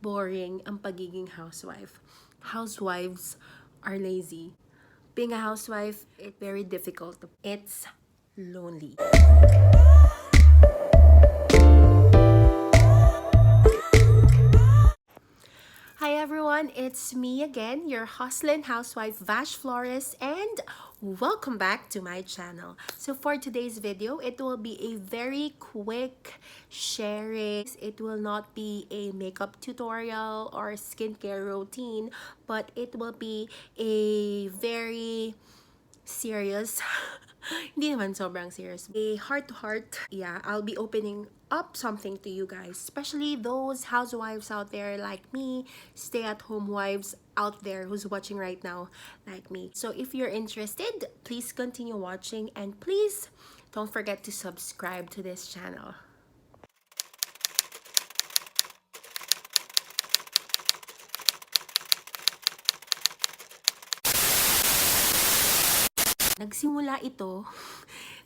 boring ang pagiging housewife. Housewives are lazy. Being a housewife, it's very difficult. It's lonely. Hi everyone, it's me again, your hustling housewife Vash Flores, and welcome back to my channel. So for today's video, it will be a very quick sharing. It will not be a makeup tutorial or skincare routine, but it will be a very serious hindi naman sobrang serious, a heart-to-heart. Yeah, I'll be opening up something to you guys, especially those housewives out there like me, stay-at-home wives out there who's watching right now like me. So if you're interested, please continue watching, and please don't forget to subscribe to this channel.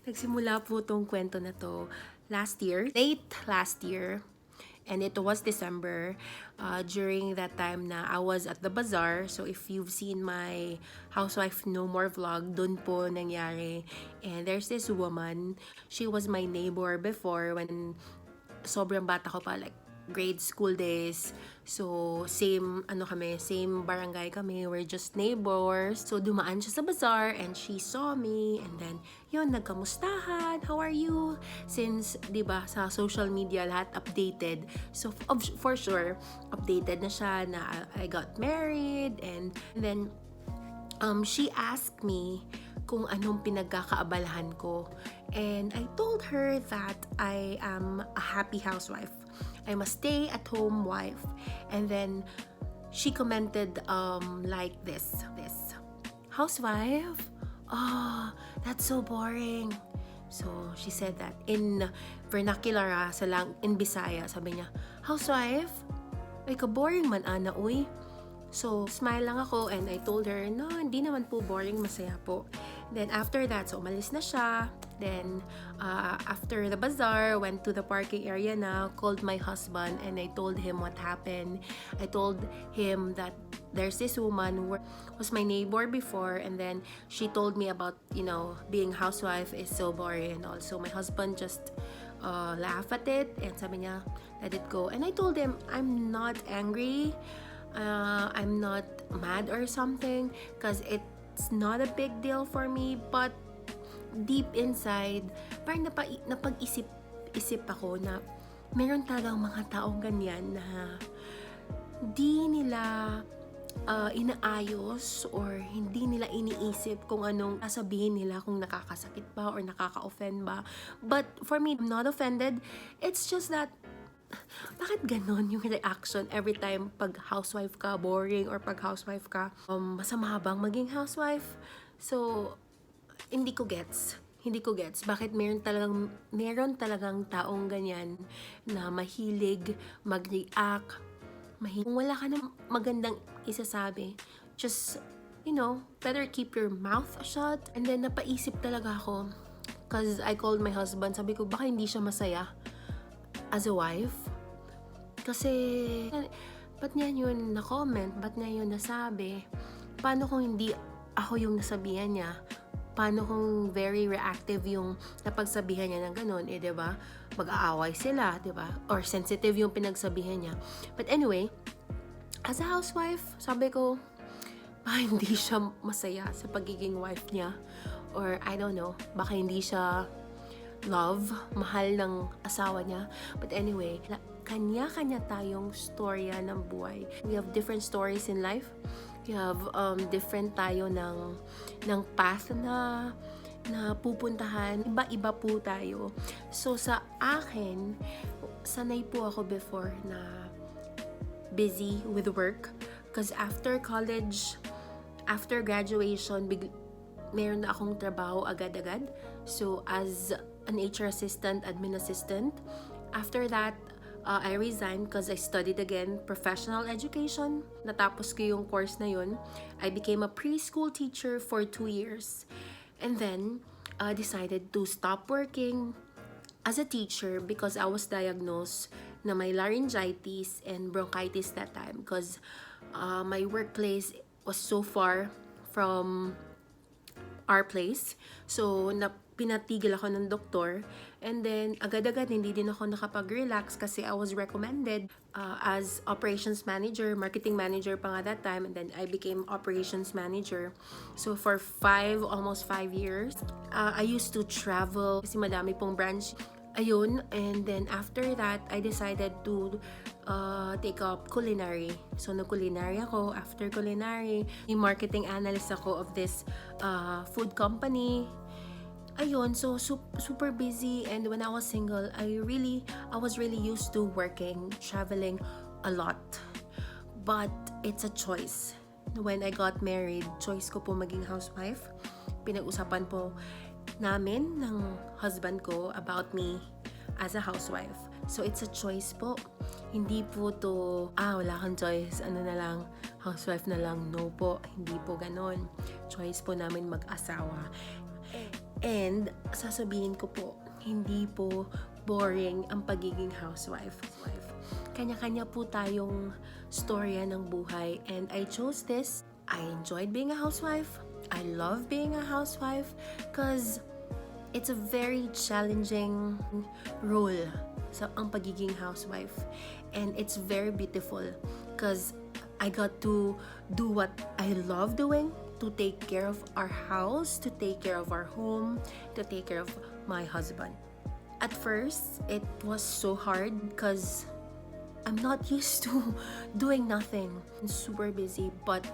Nagsimula po tong kwento na to late last year, and it was December, during that time na I was at the bazaar. So if you've seen my Housewife No More vlog, dun po nangyari. And there's this woman, she was my neighbor before when sobrang bata ko pa, like grade school days. So, same barangay kami. We're just neighbors. So, dumaan siya sa bazaar and she saw me. And then, yun, nagkamustahan. How are you? Since, di ba, sa social media, lahat updated. So, for sure, updated na siya na I got married. And then, she asked me kung anong pinagkakaabalahan ko. And I told her that I am a happy housewife. I'm a stay-at-home wife. And then she commented like this. Housewife? Oh, that's so boring. So she said that in vernacular, in Bisaya, sabi niya, housewife? Ay, ka-boring man ana, uy. So, smile lang ako and I told her, no, hindi naman po boring, masaya po. Then, after that, so umalis na siya. Then, after the bazaar, went to the parking area na, called my husband and I told him what happened. I told him that there's this woman who was my neighbor before, and then she told me about, being housewife is so boring and all. So, my husband just laughed at it and sabi niya, let it go. And I told him, I'm not angry. I'm not mad or something because it's not a big deal for me, but deep inside parang napag-isip ako na meron talagang mga taong ganyan na di nila inaayos or hindi nila iniisip kung anong sasabihin nila, kung nakakasakit ba or nakaka-offend ba. But for me, I'm not offended. It's just that bakit ganon yung reaction every time pag housewife ka, boring, or pag housewife ka, masama bang maging housewife? So, hindi ko gets. Bakit meron talagang taong ganyan na mahilig mag-react. Kung wala ka na magandang isasabi, just, better keep your mouth shut. And then, napaisip talaga ako. Cause I called my husband, sabi ko, baka hindi siya masaya as a wife. Kasi, ba't niya yun na-comment? Ba't niya yun nasabi? Paano kung hindi ako yung nasabihan niya? Paano kung very reactive yung napagsabihan niya ng ganun? Diba? Mag-aaway sila, diba? Or sensitive yung pinagsabihan niya. But anyway, as a housewife, sabi ko, hindi siya masaya sa pagiging wife niya. Or I don't know, baka hindi siya mahal ng asawa niya. But anyway, kanya-kanya tayong storya ng buhay. We have different stories in life. We have different tayo ng path na pupuntahan. Iba-iba po tayo. So sa akin, sanay po ako before na busy with work. Because after college, after graduation, meron na akong trabaho agad-agad. So as an HR assistant, admin assistant. After that, I resigned because I studied again professional education. Natapos ko yung course na yun. I became a preschool teacher for 2 years. And then, decided to stop working as a teacher because I was diagnosed na may laryngitis and bronchitis that time because my workplace was so far from our place. So, pinatigil ako ng doktor. And then, agad-agad, hindi din ako nakapag-relax kasi I was recommended as operations manager, marketing manager pa nga that time. And then, I became operations manager. So, for almost 5 years, I used to travel kasi madami pong branch. Ayun, and then after that, I decided to take up culinary. So, nag-culinary ako. After culinary, marketing analyst ako of this food company. Ayun, so super busy, and when I was single, I was really used to working, traveling a lot. But it's a choice. When I got married, choice ko po maging housewife. Pinag-usapan po namin ng husband ko about me as a housewife. So it's a choice po. Hindi po to, wala kang choice, ano na lang, housewife na lang. No po, hindi po ganon. Choice po namin mag-asawa. And sasabihin ko po, hindi po boring ang pagiging housewife. Kanya-kanya po tayong storya ng buhay, and I chose this. I enjoyed being a housewife. I love being a housewife because it's a very challenging role sa ang pagiging housewife, and it's very beautiful because I got to do what I love doing, to take care of our house, to take care of our home, to take care of my husband. At first, it was so hard because I'm not used to doing nothing. I'm super busy, but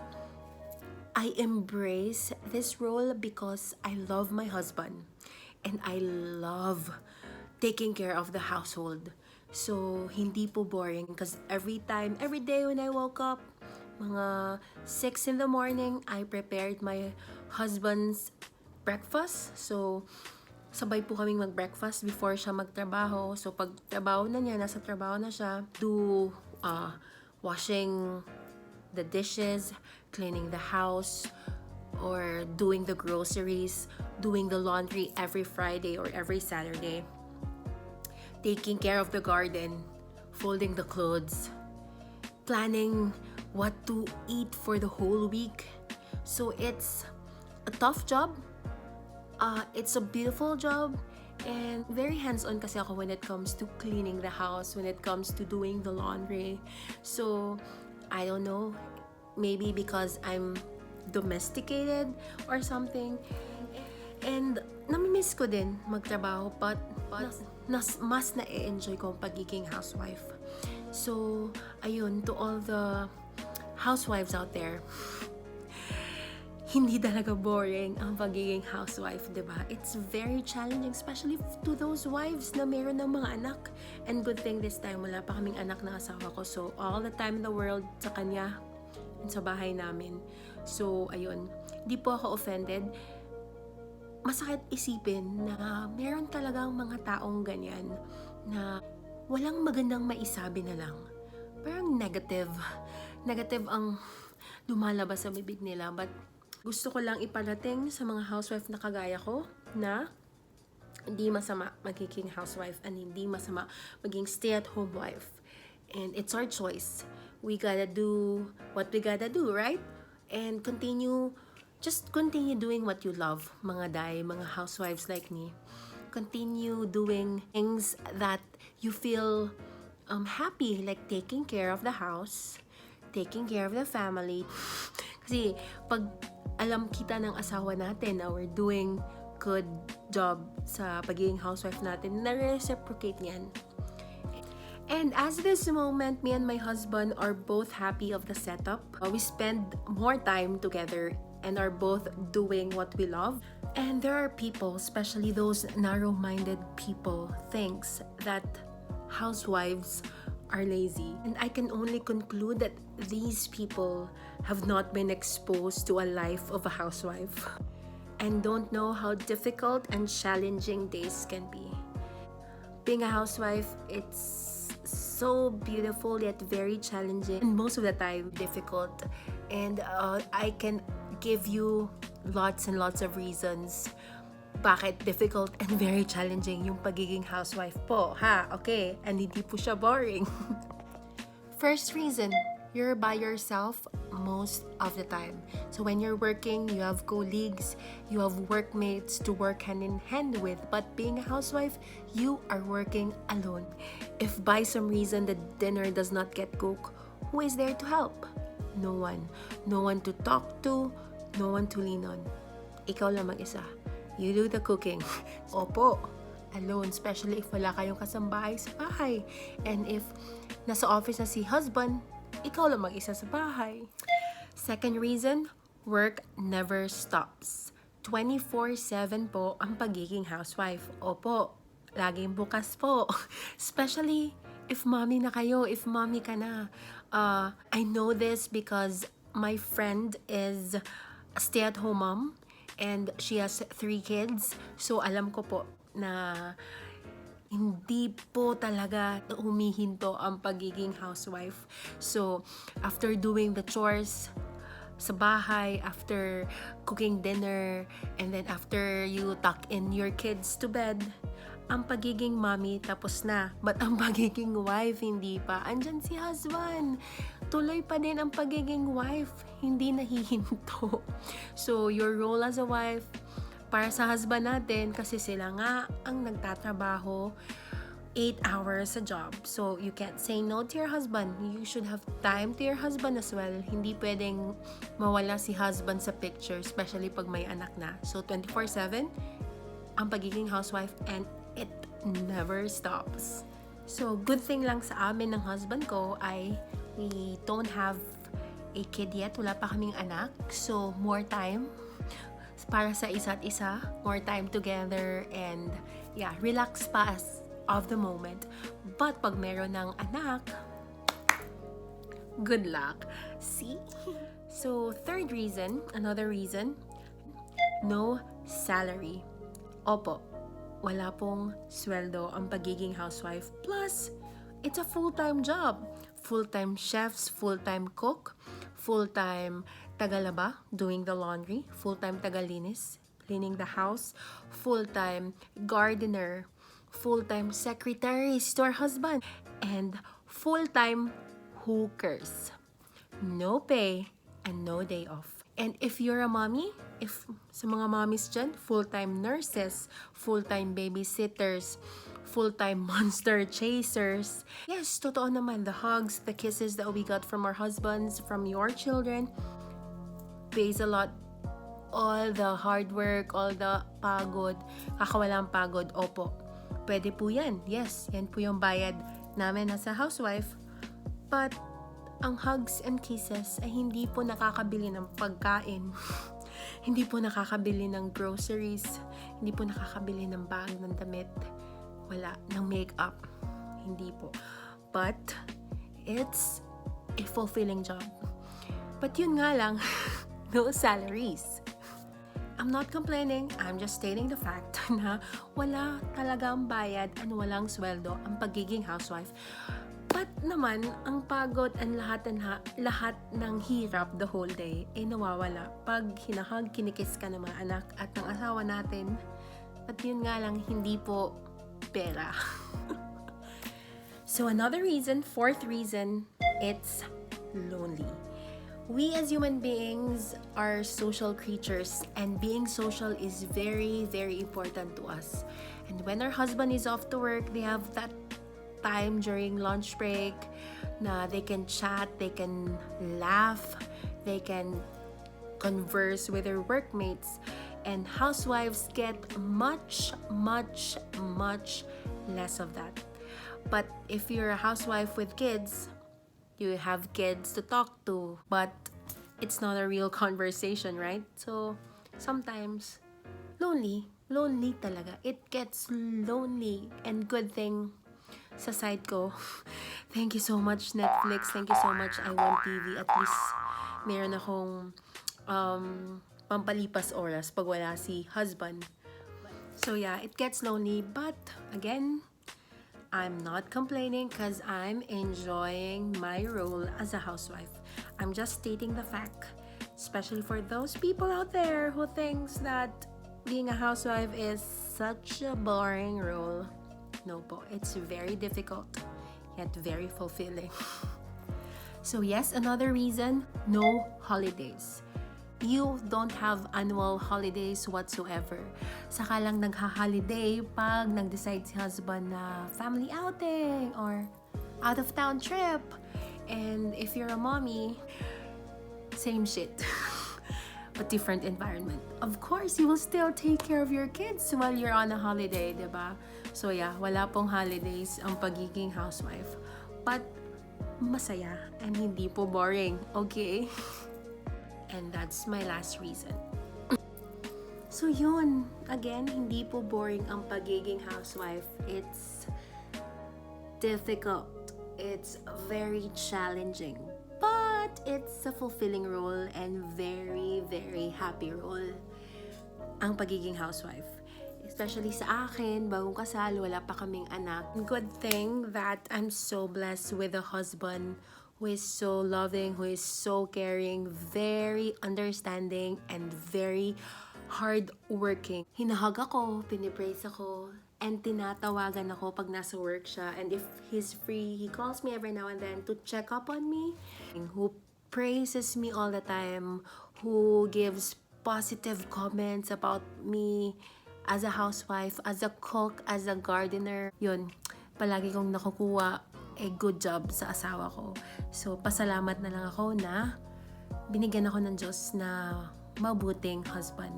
I embrace this role because I love my husband and I love taking care of the household. So, hindi po boring because every day when I woke up, mga 6 in the morning, I prepared my husband's breakfast. So, sabay po kaming mag-breakfast before siya magtrabaho. So, pag trabaho na niya, nasa trabaho na siya, do washing the dishes, cleaning the house, or doing the groceries, doing the laundry every Friday or every Saturday, taking care of the garden, folding the clothes, planning what to eat for the whole week. So it's a tough job. It's a beautiful job, and very hands-on kasi ako when it comes to cleaning the house, when it comes to doing the laundry. So, I don't know, maybe because I'm domesticated or something. And namimiss ko din magtrabaho, but mas na-enjoy ko ang pagiging housewife. So, ayun, to all the housewives out there, hindi talaga boring ang pagiging housewife, diba? It's very challenging, especially to those wives na meron ng mga anak. And good thing this time, wala pa kaming anak na asawa ko. So, all the time in the world sa kanya and sa bahay namin. So, ayun, di po ako offended. Masakit isipin na meron talagang mga taong ganyan na walang magandang maisabi na lang. Parang negative ang lumalabas sa bibig nila. But gusto ko lang iparating sa mga housewife na kagaya ko na hindi masama magiging housewife and hindi masama maging stay-at-home wife. And it's our choice. We gotta do what we gotta do, right? And just continue doing what you love, mga day, mga housewives like me. Continue doing things that you feel happy, like taking care of the house, taking care of the family. Kasi pag alam kita ng asawa natin na we're doing good job sa pagiging housewife natin, na-reciprocate niyan. And as this moment, me and my husband are both happy of the setup. We spend more time together and are both doing what we love. And there are people, especially those narrow-minded people, thinks that housewives are lazy. And I can only conclude that these people have not been exposed to a life of a housewife and don't know how difficult and challenging days can be. Being a housewife, it's so beautiful yet very challenging, and most of the time difficult. And I can give you lots and lots of reasons bakit difficult and very challenging yung pagiging housewife po, ha? Okay, and hindi po siya boring. First reason, you're by yourself most of the time. So when you're working, you have colleagues, you have workmates to work hand in hand with. But being a housewife, you are working alone. If by some reason the dinner does not get cooked, who is there to help? No one. No one to talk to, no one to lean on. Ikaw lang mag-isa. You do the cooking. Opo, alone, especially if wala kayong kasambahay sa bahay. And if nasa office na si husband, ikaw lang mag-isa sa bahay. Second reason, work never stops. 24/7 po ang pagiging housewife. Opo, laging bukas po. Especially if mommy na kayo, if mommy ka na. I know this because my friend is a stay-at-home mom and she has 3 kids. So alam ko po na hindi po talaga humihinto ang pagiging housewife. So after doing the chores sa bahay, after cooking dinner, and then after you tuck in your kids to bed, ang pagiging mommy tapos na. But ang pagiging wife, hindi pa. Andyan si husband. Tuloy pa din ang pagiging wife. Hindi nahihinto. So, your role as a wife, para sa husband natin, kasi sila nga ang nagtatrabaho 8 hours sa job. So, you can't say no to your husband. You should have time to your husband as well. Hindi pwedeng mawala si husband sa picture, especially pag may anak na. So, 24/7, ang pagiging housewife, and it never stops. So, good thing lang sa amin ng husband ko ay we don't have a kid yet. Wala pa kaming anak. So, more time para sa isa't isa. More time together and yeah, relax pa as of the moment. But pag meron ng anak, good luck. See? So, third reason, another reason, no salary. Opo, wala pong sweldo ang pagiging housewife. Plus, it's a full-time job. Full-time chefs, full-time cook, full-time tagalaba, doing the laundry, full-time tagalinis, cleaning the house, full-time gardener, full-time secretaries to our husband, and full-time hookers. No pay and no day off. And if you're a mommy, if sa mga mommies dyan, full-time nurses, full-time babysitters, full-time monster chasers. Yes, totoo naman, the hugs, the kisses that we got from our husbands, from your children, pays a lot. All the hard work, all the pagod, kakawalang pagod, opo. Pwede po yan. Yes, yan po yung bayad namin as a housewife. But ang hugs and kisses ay hindi po nakakabili ng pagkain. Hindi po nakakabili ng groceries. Hindi po nakakabili ng bag, ng damit. Wala, ng makeup. Hindi po. But, it's a fulfilling job. But yun nga lang, no salaries. I'm not complaining, I'm just stating the fact na wala talagang bayad and walang sweldo ang pagiging housewife. But naman, ang pagod and lahat ng hirap the whole day ay nawawala pag hinahag, kinikis ka ng mga anak at ng asawa natin. At yun nga lang, hindi po pera. So another reason, fourth reason, it's lonely. We as human beings are social creatures, and being social is very, very important to us. And when our husband is off to work, they have that time during lunch break na they can chat, they can laugh, they can converse with their workmates. And housewives get much, much, much less of that. But if you're a housewife with kids, you have kids to talk to, but it's not a real conversation, right? So, sometimes, lonely talaga. It gets lonely. And good thing, sa side ko, thank you so much Netflix, thank you so much iWant TV. At least, meron akong pampalipas oras pag wala si husband. So yeah, it gets lonely, but again, I'm not complaining because I'm enjoying my role as a housewife. I'm just stating the fact, especially for those people out there who thinks that Being a housewife is such a boring role. No po, it's very difficult, yet very fulfilling. So yes, another reason, no holidays. You don't have annual holidays whatsoever. Saka lang nagha-holiday pag nag-decide si husband na family outing or out-of-town trip. And if you're a mommy, same shit. But different environment. Of course, you will still take care of your kids while you're on a holiday, diba? So yeah, wala pong holidays ang pagiging housewife. But masaya and hindi po boring, okay? And that's my last reason. So yun, again, hindi po boring ang pagiging housewife. It's difficult. It's very challenging. But it's a fulfilling role and very, very happy role ang pagiging housewife. Especially sa akin, bagong kasal, wala pa kaming anak. Good thing that I'm so blessed with a husband who is so loving, who is so caring, very understanding, and very hardworking. Hinahag ako, pinipraise ako, and tinatawagan ako pag nasa work siya. And if he's free, he calls me every now and then to check up on me. Who praises me all the time, who gives positive comments about me as a housewife, as a cook, as a gardener. Yun, palagi kong nakukuha a good job sa asawa ko. So, pasalamat na lang ako na binigyan ako ng Diyos na mabuting husband.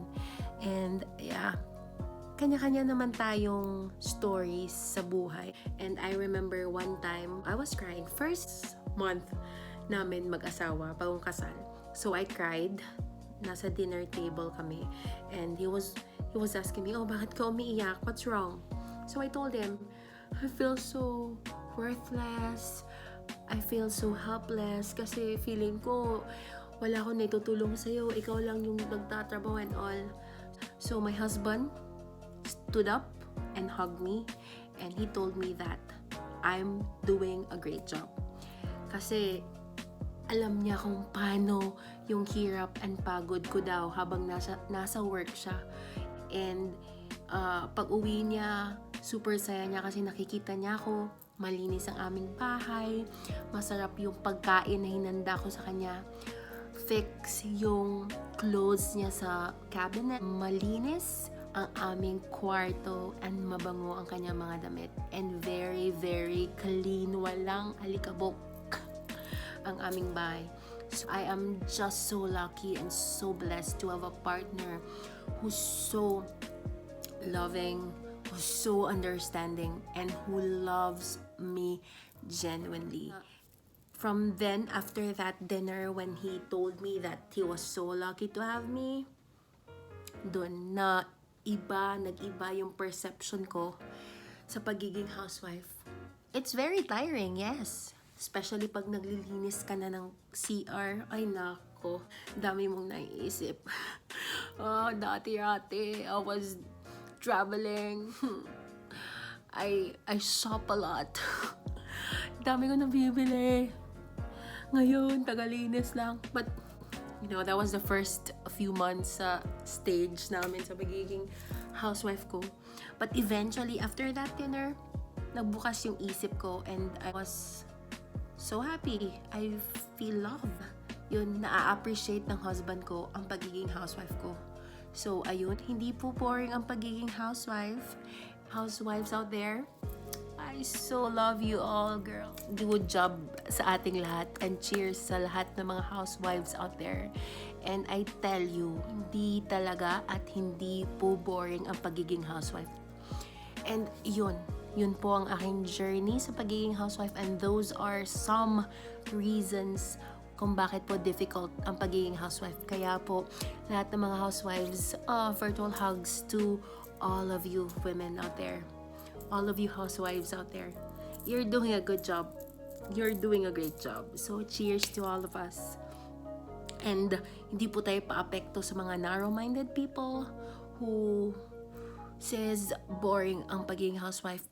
And yeah, kanya-kanya naman tayong stories sa buhay. And I remember one time, I was crying. First month namin mag-asawa, bagong kasal. So I cried. Nasa dinner table kami. And he was asking me, oh, bakit ka umiiyak? What's wrong? So I told him, I feel so worthless. I feel so helpless. Kasi feeling ko, wala akong naitutulong sa'yo. Ikaw lang yung nagtatrabaho and all. So my husband stood up and hugged me. And he told me that I'm doing a great job. Kasi alam niya kung paano yung hirap and pagod ko daw habang nasa work siya. And pag uwi niya, super saya niya kasi nakikita niya ako, malinis ang aming bahay, masarap yung pagkain na hinanda ko sa kanya, fix yung clothes niya sa cabinet, malinis ang aming kwarto, and mabango ang kanyang mga damit. And very, very clean, walang alikabok ang aming bahay. So I am just so lucky and so blessed to have a partner who's so loving, who's so understanding, and who loves me genuinely. From then, after that dinner, when he told me that he was so lucky to have me, doon na nag-iba yung perception ko sa pagiging housewife. It's very tiring, yes. Especially pag naglilinis ka na ng CR. Ay nako, dami mong naiisip. Dati I was traveling. I shop a lot. Dami ko nabibili. Ngayon, tagalinis lang. But, you know, that was the first few months sa stage namin sa pagiging housewife ko. But eventually, after that dinner, nagbukas yung isip ko and I was so happy. I feel love. Yun, na-appreciate ng husband ko ang pagiging housewife ko. So, ayun, hindi po boring ang pagiging housewife. Housewives out there, I so love you all, girl. Good job sa ating lahat and cheers sa lahat ng mga housewives out there. And I tell you, hindi talaga at hindi po boring ang pagiging housewife. And yun po ang aking journey sa pagiging housewife, and those are some reasons kung bakit po difficult ang pagiging housewife. Kaya po, lahat ng mga housewives, virtual hugs to all of you women out there. All of you housewives out there. You're doing a good job. You're doing a great job. So, cheers to all of us. And hindi po tayo paapekto sa mga narrow-minded people who says boring ang pagiging housewife,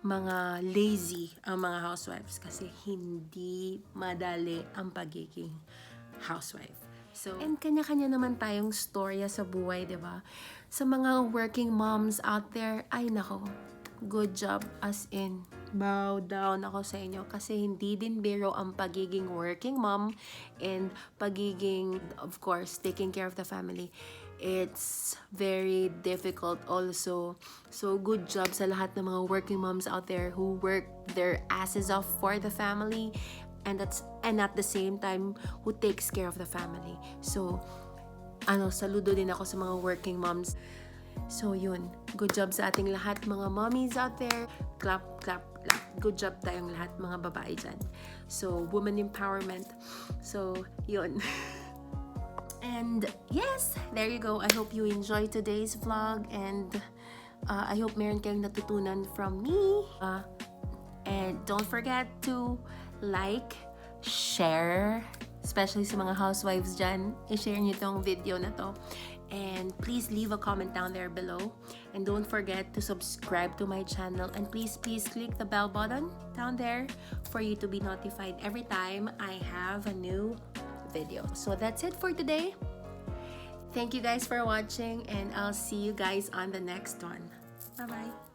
mga lazy ang mga housewives kasi hindi madali ang pagiging housewife. So, and kanya-kanya naman tayong storya sa buhay, di ba? Sa mga working moms out there, ay nako, good job, as in, bow down ako sa inyo kasi hindi din biro ang pagiging working mom and pagiging, of course, taking care of the family. It's very difficult also. So good job sa lahat ng mga working moms out there who work their asses off for the family and at the same time who takes care of the family. So saludo din ako sa mga working moms. So yun, good job sa ating lahat mga mommies out there. Clap, clap, clap. Good job tayong lahat mga babae dyan. So woman empowerment. So yun. And yes, there you go. I hope you enjoyed today's vlog and I hope meron kayong natutunan from me. And don't forget to like, share, especially sa mga housewives dyan. I-share nyo tong video na to. And please leave a comment down there below. And don't forget to subscribe to my channel. And please click the bell button down there for you to be notified every time I have a new video. So that's it for today. Thank you guys for watching and I'll see you guys on the next one. Bye bye.